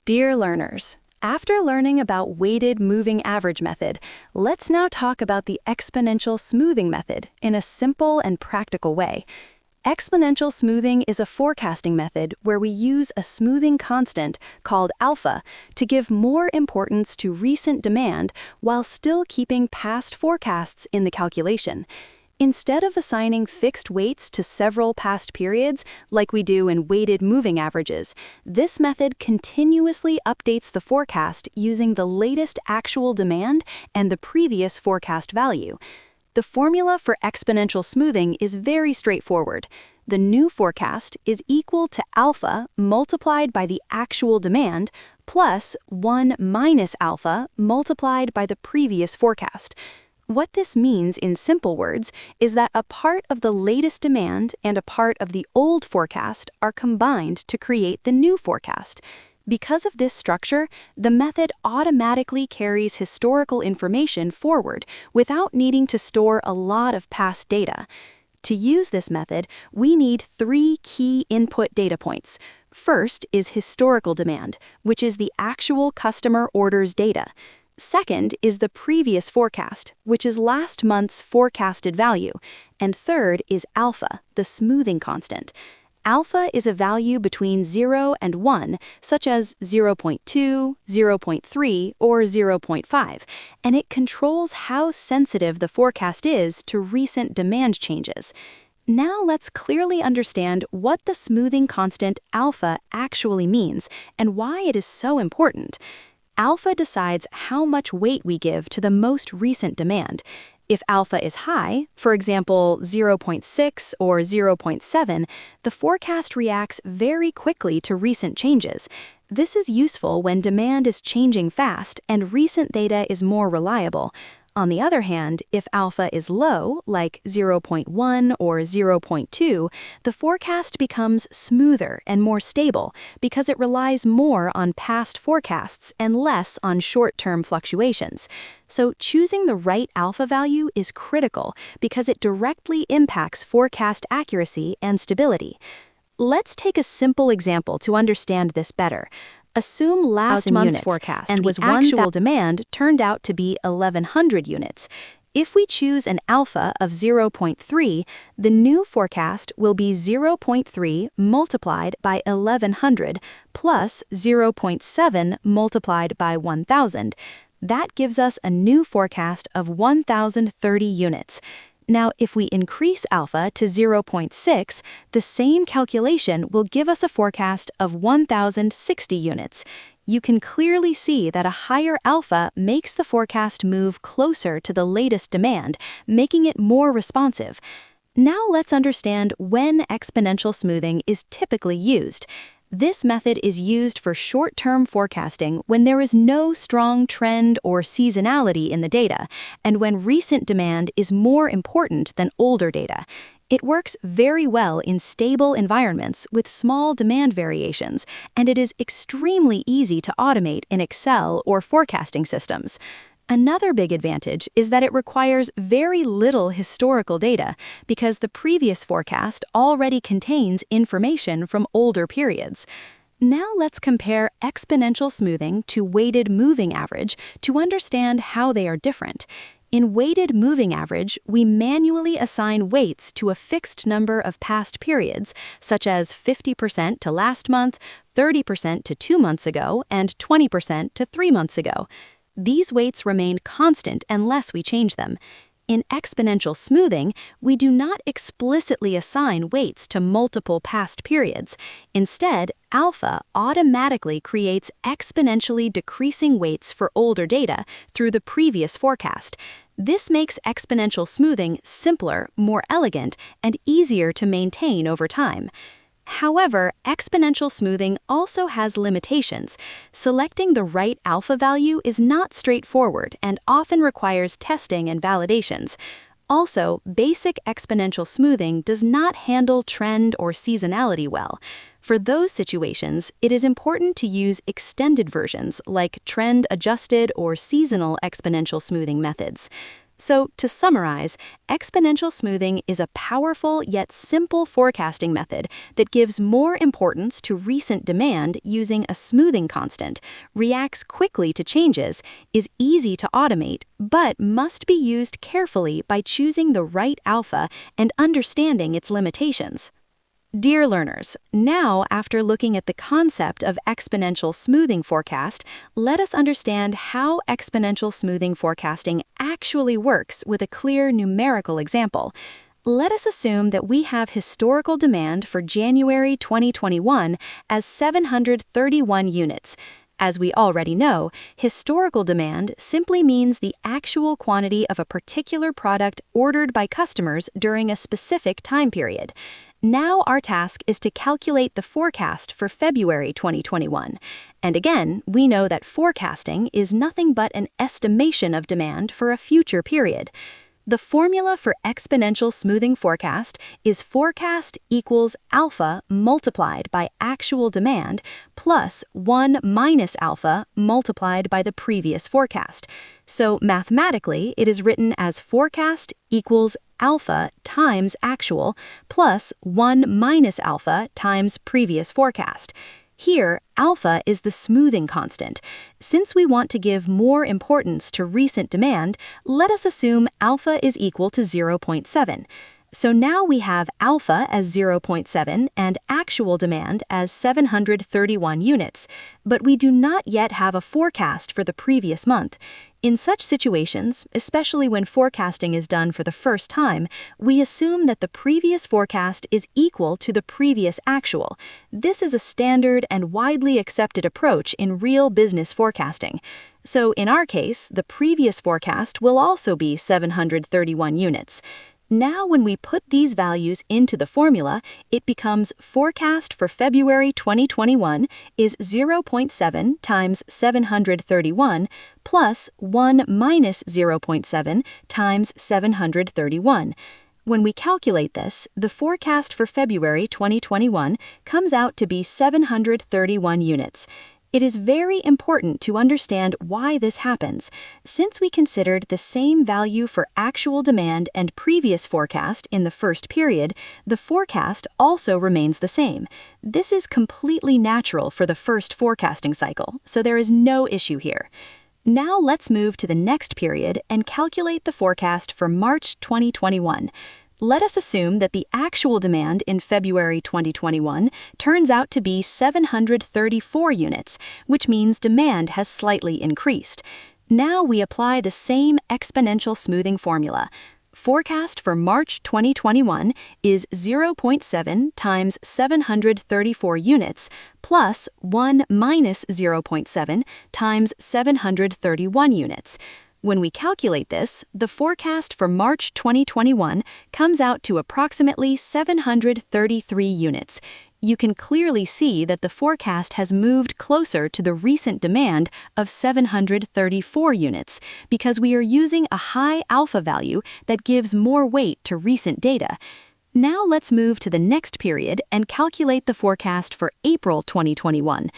Dear learners, after learning about weighted moving average method, let's now talk about the exponential smoothing method in a simple and practical way. Exponential smoothing is a forecasting method where we use a smoothing constant called alpha to give more importance to recent demand while still keeping past forecasts in the calculation. Instead of assigning fixed weights to several past periods, like we do in weighted moving averages, this method continuously updates the forecast using the latest actual demand and the previous forecast value. The formula for exponential smoothing is very straightforward. The new forecast is equal to alpha multiplied by the actual demand plus 1 minus alpha multiplied by the previous forecast. What this means in simple words is that a part of the latest demand and a part of the old forecast are combined to create the new forecast. Because of this structure, the method automatically carries historical information forward without needing to store a lot of past data. To use this method, we need 3 key input data points. First is historical demand, which is the actual customer orders data. Second is the previous forecast, which is last month's forecasted value. And third is alpha, the smoothing constant. Alpha is a value between 0 and 1, such as 0.2, 0.3, or 0.5, and it controls how sensitive the forecast is to recent demand changes. Now let's clearly understand what the smoothing constant alpha actually means and why it is so important. Alpha decides how much weight we give to the most recent demand. If alpha is high, for example 0.6 or 0.7, the forecast reacts very quickly to recent changes. This is useful when demand is changing fast and recent data is more reliable. On the other hand, if alpha is low, like 0.1 or 0.2, the forecast becomes smoother and more stable because it relies more on past forecasts and less on short-term fluctuations. So choosing the right alpha value is critical because it directly impacts forecast accuracy and stability. Let's take a simple example to understand this better. Assume last month's forecast and the actual demand turned out to be 1,100 units. If we choose an alpha of 0.3, the new forecast will be 0.3 multiplied by 1,100 plus 0.7 multiplied by 1,000. That gives us a new forecast of 1,030 units. Now, if we increase alpha to 0.6, the same calculation will give us a forecast of 1,060 units. You can clearly see that a higher alpha makes the forecast move closer to the latest demand, making it more responsive. Now let's understand when exponential smoothing is typically used. This method is used for short-term forecasting when there is no strong trend or seasonality in the data, and when recent demand is more important than older data. It works very well in stable environments with small demand variations, and it is extremely easy to automate in Excel or forecasting systems. Another big advantage is that it requires very little historical data because the previous forecast already contains information from older periods. Now let's compare exponential smoothing to weighted moving average to understand how they are different. In weighted moving average, we manually assign weights to a fixed number of past periods, such as 50% to last month, 30% to 2 months ago, and 20% to 3 months ago. These weights remain constant unless we change them. In exponential smoothing, we do not explicitly assign weights to multiple past periods. Instead, alpha automatically creates exponentially decreasing weights for older data through the previous forecast. This makes exponential smoothing simpler, more elegant, and easier to maintain over time. However, exponential smoothing also has limitations. Selecting the right alpha value is not straightforward and often requires testing and validations. Also, basic exponential smoothing does not handle trend or seasonality well. For those situations, it is important to use extended versions like trend-adjusted or seasonal exponential smoothing methods. So, to summarize, exponential smoothing is a powerful yet simple forecasting method that gives more importance to recent demand using a smoothing constant, reacts quickly to changes, is easy to automate, but must be used carefully by choosing the right alpha and understanding its limitations. Dear learners, now after looking at the concept of exponential smoothing forecast, let us understand how exponential smoothing forecasting actually works with a clear numerical example. Let us assume that we have historical demand for January 2021 as 731 units. As we already know, historical demand simply means the actual quantity of a particular product ordered by customers during a specific time period. Now our task is to calculate the forecast for February 2021. And again, we know that forecasting is nothing but an estimation of demand for a future period. The formula for exponential smoothing forecast is forecast equals alpha multiplied by actual demand plus 1 minus alpha multiplied by the previous forecast. So mathematically, it is written as forecast equals alpha times actual plus 1 minus alpha times previous forecast. Here, alpha is the smoothing constant. Since we want to give more importance to recent demand, let us assume alpha is equal to 0.7. So now we have alpha as 0.7 and actual demand as 731 units, but we do not yet have a forecast for the previous month. In such situations, especially when forecasting is done for the first time, we assume that the previous forecast is equal to the previous actual. This is a standard and widely accepted approach in real business forecasting. So in our case, the previous forecast will also be 731 units. Now when we put these values into the formula, it becomes forecast for February 2021 is 0.7 times 731 plus 1 minus 0.7 times 731. When we calculate this, the forecast for February 2021 comes out to be 731 units. It is very important to understand why this happens. Since we considered the same value for actual demand and previous forecast in the first period, the forecast also remains the same. This is completely natural for the first forecasting cycle, so there is no issue here. Now let's move to the next period and calculate the forecast for March 2021. Let us assume that the actual demand in February 2021 turns out to be 734 units, which means demand has slightly increased. Now we apply the same exponential smoothing formula. Forecast for March 2021 is 0.7 times 734 units plus 1 minus 0.7 times 731 units. When we calculate this, the forecast for March 2021 comes out to approximately 733 units. You can clearly see that the forecast has moved closer to the recent demand of 734 units because we are using a high alpha value that gives more weight to recent data. Now let's move to the next period and calculate the forecast for April 2021.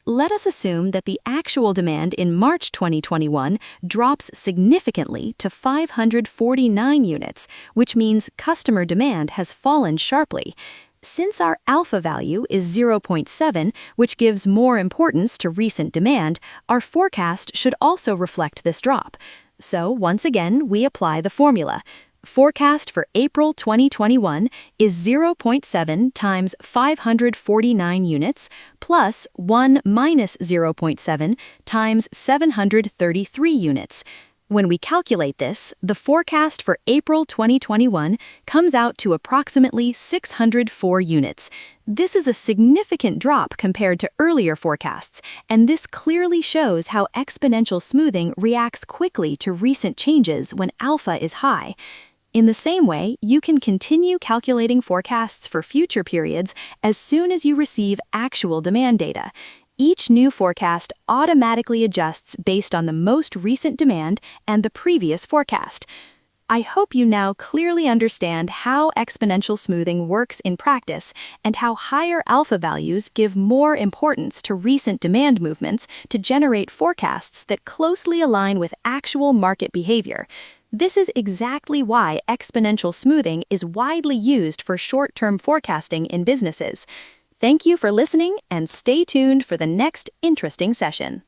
Let us assume that the actual demand in March 2021 drops significantly to 549 units, which means customer demand has fallen sharply. Since our alpha value is 0.7, which gives more importance to recent demand, our forecast should also reflect this drop. So once again, we apply the formula. Forecast for April 2021 is 0.7 times 549 units plus 1 minus 0.7 times 733 units. When we calculate this, the forecast for April 2021 comes out to approximately 604 units. This is a significant drop compared to earlier forecasts, and this clearly shows how exponential smoothing reacts quickly to recent changes when alpha is high. In the same way, you can continue calculating forecasts for future periods as soon as you receive actual demand data. Each new forecast automatically adjusts based on the most recent demand and the previous forecast. I hope you now clearly understand how exponential smoothing works in practice and how higher alpha values give more importance to recent demand movements to generate forecasts that closely align with actual market behavior. This is exactly why exponential smoothing is widely used for short-term forecasting in businesses. Thank you for listening and stay tuned for the next interesting session.